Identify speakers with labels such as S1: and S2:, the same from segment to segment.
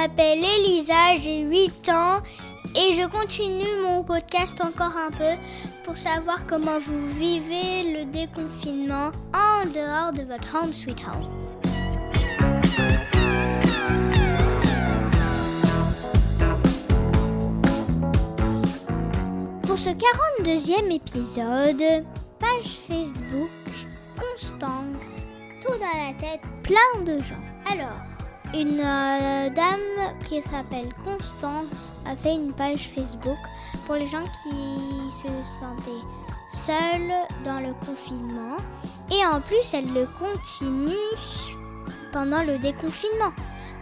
S1: m'appelle Elisa, j'ai 8 ans et je continue mon podcast encore un peu pour savoir comment vous vivez le déconfinement en dehors de votre home sweet home. Pour ce 42e épisode, page Facebook, Constance, tout dans la tête, plein de gens. Alors, une dame qui s'appelle Constance a fait une page Facebook pour les gens qui se sentaient seuls dans le confinement. Et en plus, elle le continue pendant le déconfinement.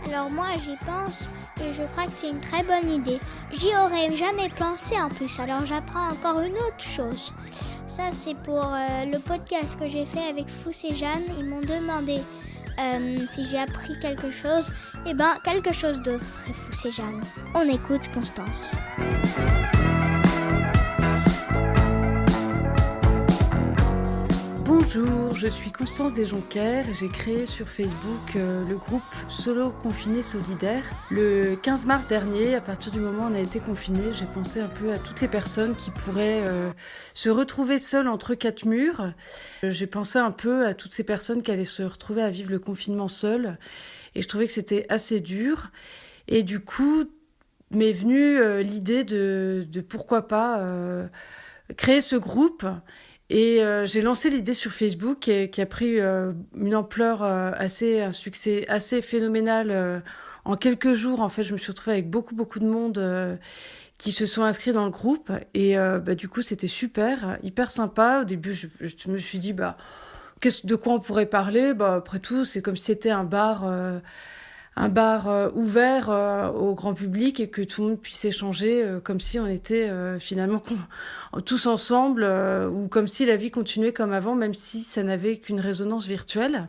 S1: Alors moi, j'y pense et je crois que c'est une très bonne idée. J'y aurais jamais pensé en plus, alors j'apprends encore une autre chose. Ça, c'est pour le podcast que j'ai fait avec Fous et Jeanne. Ils m'ont demandé si j'ai appris quelque chose. Eh ben, quelque chose d'autre, Fous et Jeanne. On écoute Constance.
S2: Bonjour, je suis Constance Desjonquers et j'ai créé sur Facebook le groupe Solo Confiné Solidaire. Le 15 mars dernier, à partir du moment où on a été confinés, j'ai pensé un peu à toutes les personnes qui pourraient se retrouver seules entre quatre murs. J'ai pensé un peu à toutes ces personnes qui allaient se retrouver à vivre le confinement seules et je trouvais que c'était assez dur. Et du coup, m'est venue l'idée de pourquoi pas créer ce groupe. Et j'ai lancé l'idée sur Facebook qui a pris une ampleur un succès assez phénoménal. En quelques jours, en fait, je me suis retrouvée avec beaucoup de monde qui se sont inscrits dans le groupe. Et du coup, c'était super, hyper sympa. Au début, je me suis dit, de quoi on pourrait parler ? Après tout, c'est comme si c'était un bar ouvert au grand public et que tout le monde puisse échanger comme si on était finalement tous ensemble ou comme si la vie continuait comme avant, même si ça n'avait qu'une résonance virtuelle.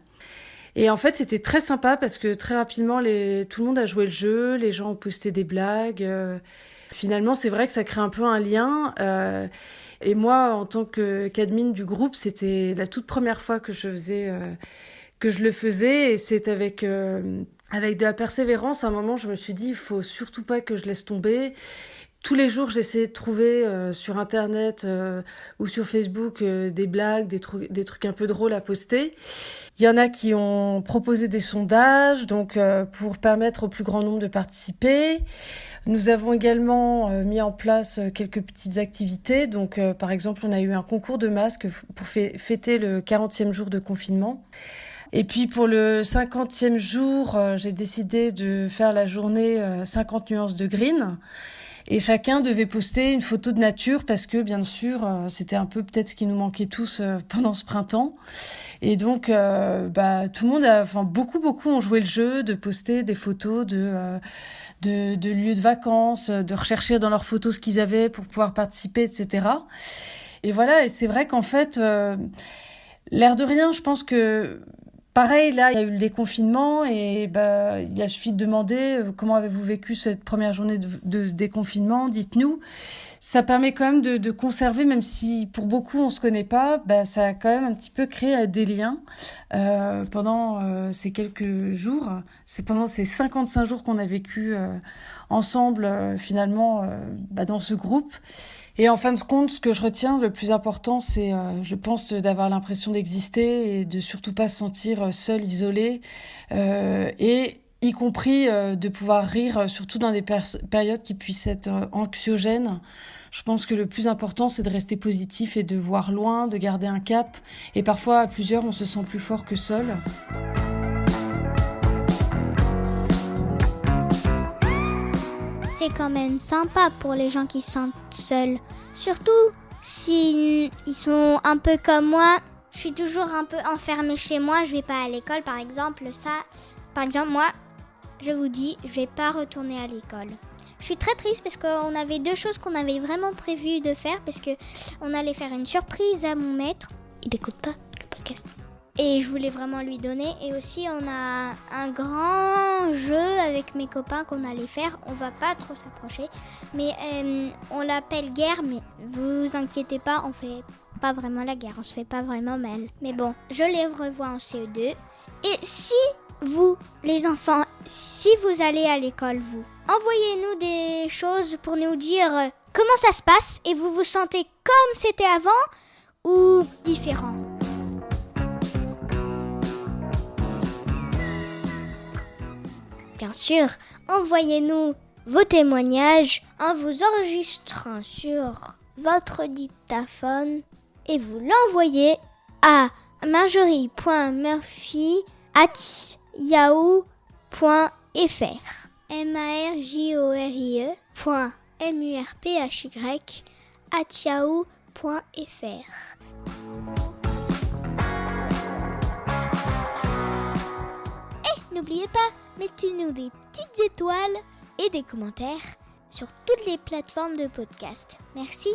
S2: Et en fait, c'était très sympa parce que très rapidement, tout le monde a joué le jeu, les gens ont posté des blagues. Finalement, c'est vrai que ça crée un peu un lien. Et moi, en tant qu'admin du groupe, c'était la toute première fois que je le faisais et c'est avec de la persévérance. À un moment, je me suis dit, il faut surtout pas que je laisse tomber. Tous les jours, j'essayais de trouver sur Internet ou sur Facebook des blagues, des trucs un peu drôles à poster. Il y en a qui ont proposé des sondages, donc pour permettre au plus grand nombre de participer. Nous avons également mis en place quelques petites activités. Donc, par exemple, on a eu un concours de masques pour fêter le 40e jour de confinement. Et puis pour le 50e jour, j'ai décidé de faire la journée 50 nuances de green. Et chacun devait poster une photo de nature parce que, bien sûr, c'était un peu peut-être ce qui nous manquait tous pendant ce printemps. Et donc, tout le monde beaucoup ont joué le jeu de poster des photos de lieux de vacances, de rechercher dans leurs photos ce qu'ils avaient pour pouvoir participer, etc. Et voilà, et c'est vrai qu'en fait, l'air de rien, je pense que pareil, là, il y a eu le déconfinement et il a suffi de demander comment avez-vous vécu cette première journée de déconfinement, dites-nous. Ça permet quand même de conserver, même si pour beaucoup on se connaît pas, ça a quand même un petit peu créé des liens pendant ces quelques jours. C'est pendant ces 55 jours qu'on a vécu ensemble finalement dans ce groupe. Et en fin de compte, ce que je retiens, le plus important, c'est, je pense, d'avoir l'impression d'exister et de surtout pas se sentir seul, isolé, et y compris de pouvoir rire, surtout dans des périodes qui puissent être anxiogènes. Je pense que le plus important, c'est de rester positif et de voir loin, de garder un cap. Et parfois, à plusieurs, on se sent plus fort que seul.
S1: C'est quand même sympa pour les gens qui se sentent seuls. Surtout s'ils sont un peu comme moi. Je suis toujours un peu enfermée chez moi. Je vais pas à l'école, par exemple. Moi, je vous dis, je vais pas retourner à l'école. Je suis très triste parce qu'on avait deux choses qu'on avait vraiment prévu de faire. Parce qu'on allait faire une surprise à mon maître. Il n'écoute pas le podcast. Et je voulais vraiment lui donner. Et aussi, on a un grand jeu avec mes copains qu'on allait faire. On va pas trop s'approcher. Mais on l'appelle guerre. Mais vous inquiétez pas, on fait pas vraiment la guerre. On se fait pas vraiment mal. Mais bon, je les revois en CE2. Et si vous, les enfants, si vous allez à l'école, vous, envoyez-nous des choses pour nous dire comment ça se passe et vous vous sentez comme c'était avant ou différent. Bien sûr, envoyez-nous vos témoignages en vous enregistrant sur votre dictaphone et vous l'envoyez à marjorie.murphy@yahoo.fr marjorie.murphy@yahoo.fr. Et n'oubliez pas, mettez-nous des petites étoiles et des commentaires sur toutes les plateformes de podcast. Merci.